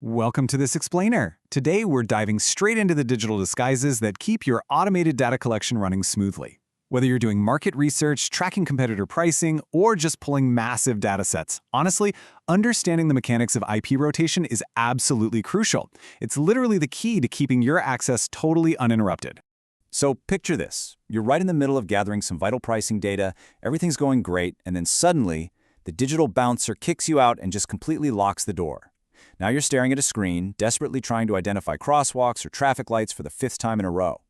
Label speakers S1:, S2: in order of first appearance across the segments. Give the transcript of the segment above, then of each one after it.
S1: Welcome to this explainer. Today we're diving straight into the digital disguises that keep your automated data collection running smoothly. Whether you're doing market research, tracking competitor pricing, or just pulling massive data sets, honestly, understanding the mechanics of IP rotation is absolutely crucial. It's literally the key to keeping your access totally uninterrupted.
S2: So picture this. You're right in the middle of gathering some vital pricing data, everything's going great, and then suddenly, the digital bouncer kicks you out and just completely locks the door. Now you're staring at a screen, desperately trying to identify crosswalks or traffic lights for the fifth time in a row.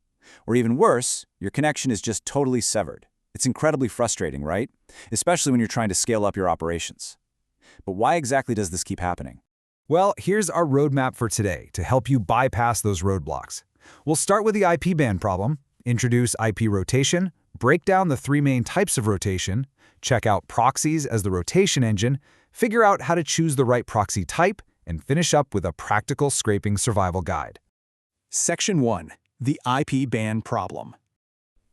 S2: Or even worse, your connection is just totally severed. It's incredibly frustrating, right? Especially when you're trying to scale up your operations. But why exactly does this keep happening?
S3: Well, here's our roadmap for today to help you bypass those roadblocks. We'll start with the IP band problem, introduce IP rotation, break down the three main types of rotation, check out proxies as the rotation engine, figure out how to choose the right proxy type, and finish up with a practical scraping survival guide.
S1: Section 1. The IP band problem.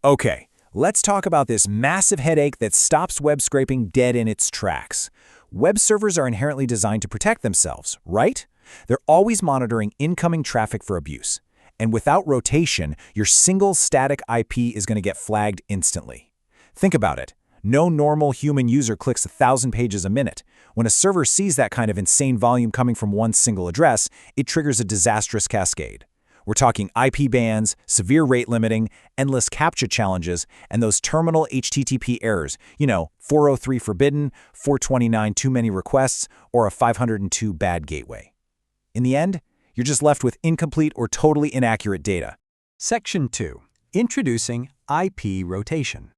S2: Okay, let's talk about this massive headache that stops web scraping dead in its tracks. Web servers are inherently designed to protect themselves, right? They're always monitoring incoming traffic for abuse. And without rotation, your single static IP is going to get flagged instantly. Think about it. No normal human user clicks 1,000 pages a minute. When a server sees that kind of insane volume coming from one single address, it triggers a disastrous cascade. We're talking IP bans, severe rate limiting, endless CAPTCHA challenges, and those terminal HTTP errors, 403 forbidden, 429 too many requests, or a 502 bad gateway. In the end, you're just left with incomplete or totally inaccurate data.
S1: Section 2. Introducing IP rotation.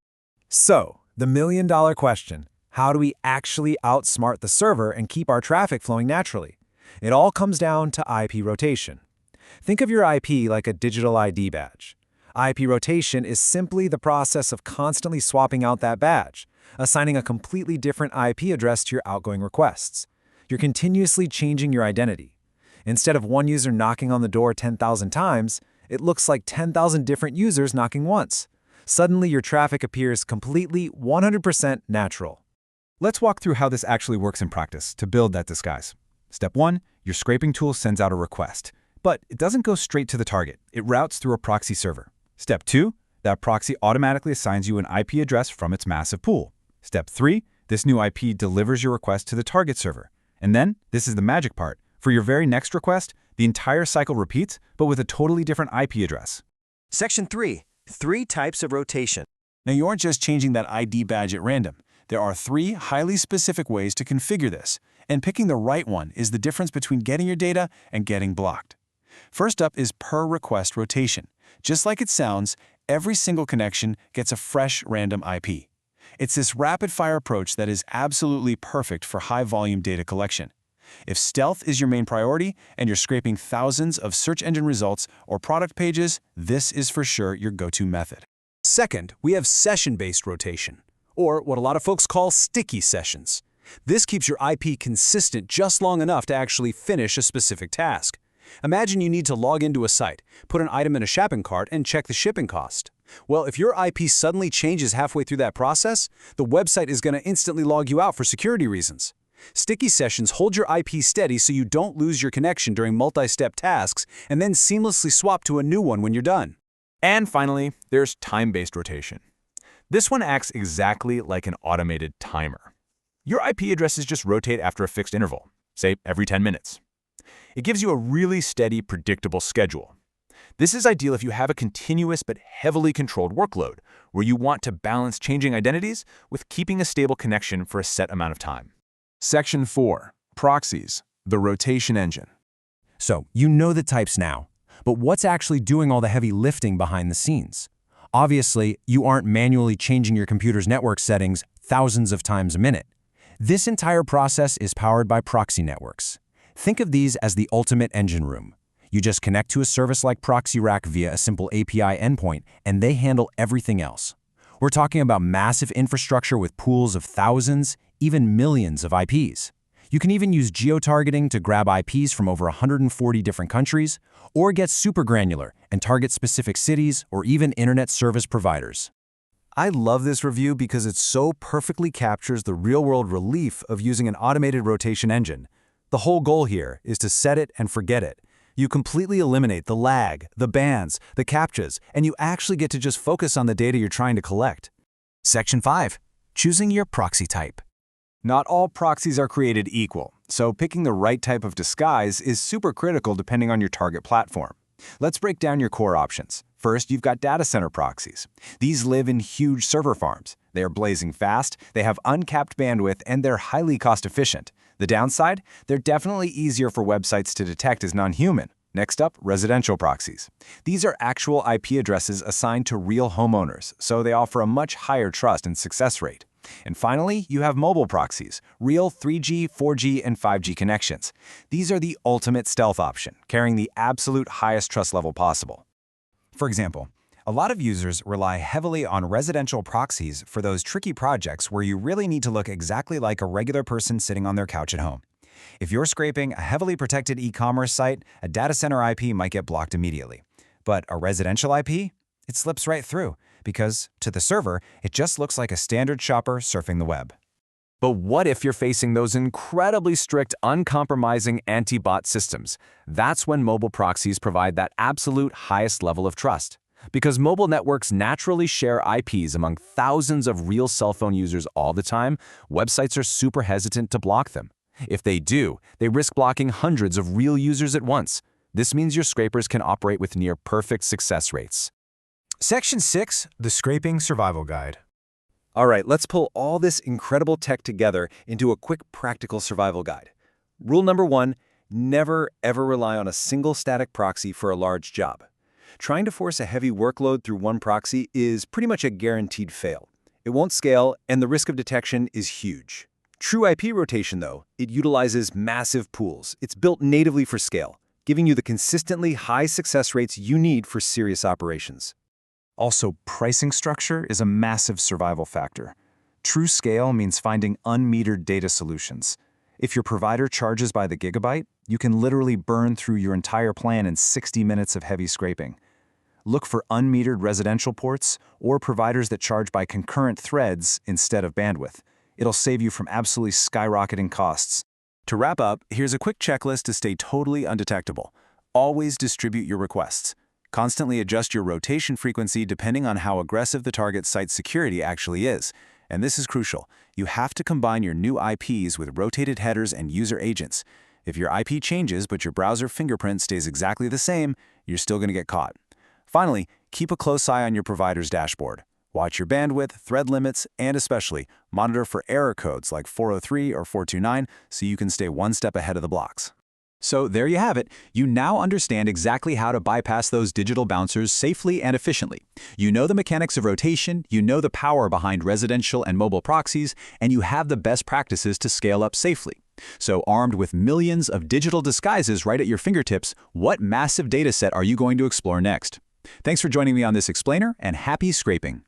S3: So, the million-dollar question, how do we actually outsmart the server and keep our traffic flowing naturally? It all comes down to IP rotation. Think of your IP like a digital ID badge. IP rotation is simply the process of constantly swapping out that badge, assigning a completely different IP address to your outgoing requests. You're continuously changing your identity. Instead of one user knocking on the door 10,000 times, it looks like 10,000 different users knocking once. Suddenly, your traffic appears completely 100% natural.
S4: Let's walk through how this actually works in practice to build that disguise. Step 1, your scraping tool sends out a request. But it doesn't go straight to the target. It routes through a proxy server. Step 2, that proxy automatically assigns you an IP address from its massive pool. Step 3, this new IP delivers your request to the target server. And then, this is the magic part, for your very next request, the entire cycle repeats, but with a totally different IP address.
S5: Section 3. 3 types of rotation.
S1: Now you aren't just changing that ID badge at random. There are 3 highly specific ways to configure this, and picking the right one is the difference between getting your data and getting blocked. First up is per-request rotation. Just like it sounds, every single connection gets a fresh random IP. It's this rapid-fire approach that is absolutely perfect for high-volume data collection. If stealth is your main priority and you're scraping thousands of search engine results or product pages, this is for sure your go-to method.
S6: Second, we have session-based rotation, or what a lot of folks call sticky sessions. This keeps your IP consistent just long enough to actually finish a specific task. Imagine you need to log into a site, put an item in a shopping cart, and check the shipping cost. Well, if your IP suddenly changes halfway through that process, the website is going to instantly log you out for security reasons. Sticky sessions hold your IP steady so you don't lose your connection during multi-step tasks and then seamlessly swap to a new one when you're done.
S4: And finally, there's time-based rotation. This one acts exactly like an automated timer. Your IP addresses just rotate after a fixed interval, say every 10 minutes. It gives you a really steady, predictable schedule. This is ideal if you have a continuous but heavily controlled workload, where you want to balance changing identities with keeping a stable connection for a set amount of time.
S1: Section 4. Proxies, the rotation engine.
S5: So, you know the types now, but what's actually doing all the heavy lifting behind the scenes? Obviously, you aren't manually changing your computer's network settings thousands of times a minute. This entire process is powered by proxy networks. Think of these as the ultimate engine room. You just connect to a service like ProxyRack via a simple API endpoint, and they handle everything else. We're talking about massive infrastructure with pools of thousands, even millions of IPs. You can even use geo-targeting to grab IPs from over 140 different countries, or get super granular and target specific cities or even internet service providers.
S3: I love this review because it so perfectly captures the real-world relief of using an automated rotation engine. The whole goal here is to set it and forget it. You completely eliminate the lag, the bands, the CAPTCHAs, and you actually get to just focus on the data you're trying to collect.
S2: Section 5. Choosing your proxy type.
S1: Not all proxies are created equal, so picking the right type of disguise is super critical depending on your target platform. Let's break down your core options. First, you've got data center proxies. These live in huge server farms. They are blazing fast, they have uncapped bandwidth, and they're highly cost-efficient. The downside? They're definitely easier for websites to detect as non-human. Next up, residential proxies. These are actual IP addresses assigned to real homeowners, so they offer a much higher trust and success rate. And finally, you have mobile proxies, real 3G, 4G, and 5G connections. These are the ultimate stealth option, carrying the absolute highest trust level possible.
S5: For example, a lot of users rely heavily on residential proxies for those tricky projects where you really need to look exactly like a regular person sitting on their couch at home. If you're scraping a heavily protected e-commerce site, a data center IP might get blocked immediately. But a residential IP? It slips right through, because to the server, it just looks like a standard shopper surfing the web.
S1: But what if you're facing those incredibly strict, uncompromising anti-bot systems? That's when mobile proxies provide that absolute highest level of trust. Because mobile networks naturally share IPs among thousands of real cell phone users all the time, websites are super hesitant to block them. If they do, they risk blocking hundreds of real users at once. This means your scrapers can operate with near-perfect success rates.
S3: Section 6. The Scraping Survival Guide.
S6: All right, let's pull all this incredible tech together into a quick practical survival guide. Rule number 1, never ever rely on a single static proxy for a large job. Trying to force a heavy workload through one proxy is pretty much a guaranteed fail. It won't scale, and the risk of detection is huge. True IP rotation, though, it utilizes massive pools. It's built natively for scale, giving you the consistently high success rates you need for serious operations.
S1: Also, pricing structure is a massive survival factor. True scale means finding unmetered data solutions. If your provider charges by the gigabyte, you can literally burn through your entire plan in 60 minutes of heavy scraping. Look for unmetered residential ports or providers that charge by concurrent threads instead of bandwidth. It'll save you from absolutely skyrocketing costs. To wrap up, here's a quick checklist to stay totally undetectable. Always distribute your requests. Constantly adjust your rotation frequency depending on how aggressive the target site's security actually is. And this is crucial. You have to combine your new IPs with rotated headers and user agents. If your IP changes but your browser fingerprint stays exactly the same, you're still going to get caught. Finally, keep a close eye on your provider's dashboard. Watch your bandwidth, thread limits, and especially monitor for error codes like 403 or 429 so you can stay one step ahead of the blocks.
S6: So there you have it. You now understand exactly how to bypass those digital bouncers safely and efficiently. You know the mechanics of rotation, you know the power behind residential and mobile proxies, and you have the best practices to scale up safely. So armed with millions of digital disguises right at your fingertips, what massive data set are you going to explore next? Thanks for joining me on this explainer, and happy scraping.